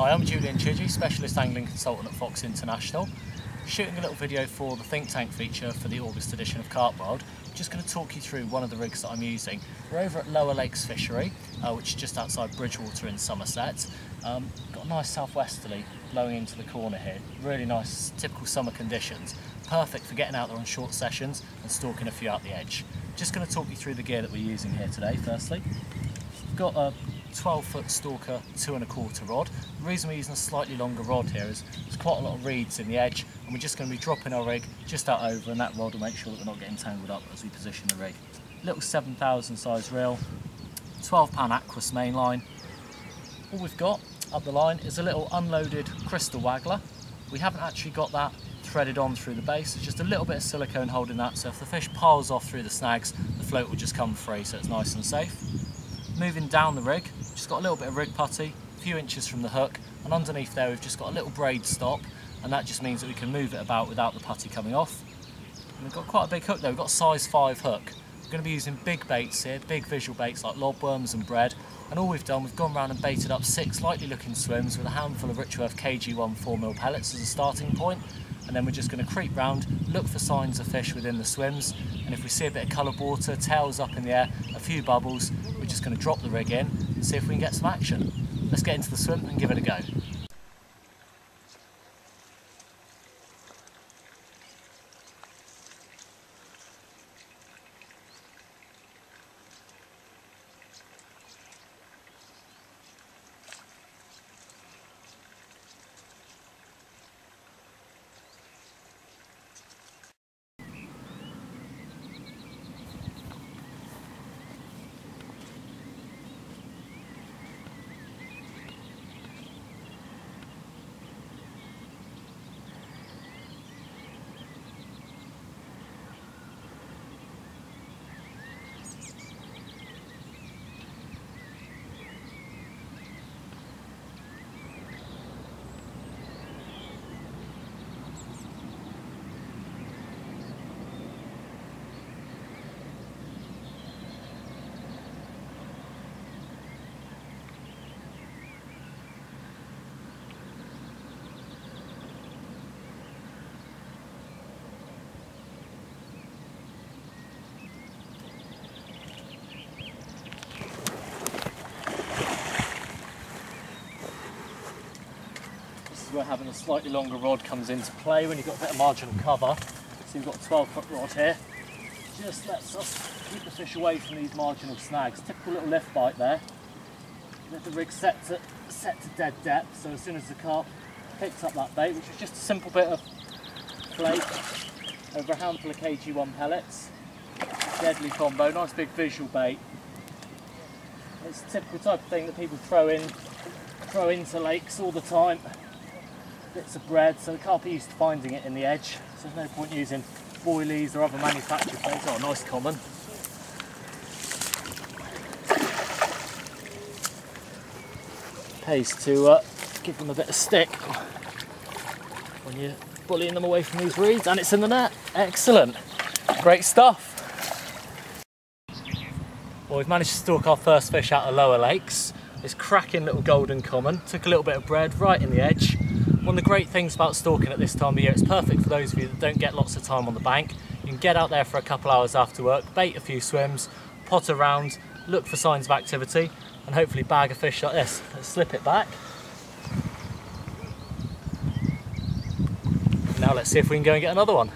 Hi, I'm Julian, specialist angling consultant at Fox International. Shooting a little video for the think tank feature for the August edition of Carpworld. I'm just going to talk you through one of the rigs that I'm using. We're over at Lower Lakes Fishery, which is just outside Bridgewater in Somerset. Got a nice southwesterly blowing into the corner here. Really nice, typical summer conditions. Perfect for getting out there on short sessions and stalking a few out the edge. Just going to talk you through the gear that we're using here today. Firstly, we've got a 12-foot Stalker 2¼ rod. The reason we're using a slightly longer rod here is there's quite a lot of reeds in the edge, and we're just going to be dropping our rig just out over, and that rod will make sure that we're not getting tangled up as we position the rig. Little 7,000 size reel, 12-pound Aquas mainline. All we've got up the line is a little unloaded crystal waggler. We haven't actually got that threaded on through the base. It's just a little bit of silicone holding that, so if the fish piles off through the snags, the float will just come free, so it's nice and safe. Moving down the rig, just got a little bit of rig putty, a few inches from the hook, and underneath there we've just got a little braid stop, and that just means that we can move it about without the putty coming off. And we've got quite a big hook there. We've got a size 5 hook. We're going to be using big baits here, big visual baits like lobworms and bread, and all we've done, we've gone around and baited up 6 lightly looking swims with a handful of Richworth KG1 4mm pellets as a starting point, and then we're just going to creep round, look for signs of fish within the swims, and if we see a bit of coloured water, tails up in the air, a few bubbles, we're just going to drop the rig in and see if we can get some action. Let's get into the swim and give it a go. Where having a slightly longer rod comes into play when you've got a bit of marginal cover. So you've got a 12-foot rod here. Just lets us keep the fish away from these marginal snags. Typical little lift bite there. Let the rig set to dead depth, so as soon as the carp picks up that bait, which is just a simple bit of flake over a handful of KG1 pellets. Deadly combo, nice big visual bait. It's a typical type of thing that people throw into lakes all the time. Bits of bread, so the carp are used to finding it in the edge, so there's no point using boilies or other manufactured baits. Oh, nice common. Pays to give them a bit of stick when you're bullying them away from these reeds, and it's in the net. Excellent. Great stuff. Well, we've managed to stalk our first fish out of Lower Lakes. This cracking little golden common. Took a little bit of bread right in the edge. One of the great things about stalking at this time of year, it's perfect for those of you that don't get lots of time on the bank. You can get out there for a couple hours after work, bait a few swims, pot around, look for signs of activity, and hopefully bag a fish like this. Let's slip it back. Now let's see if we can go and get another one.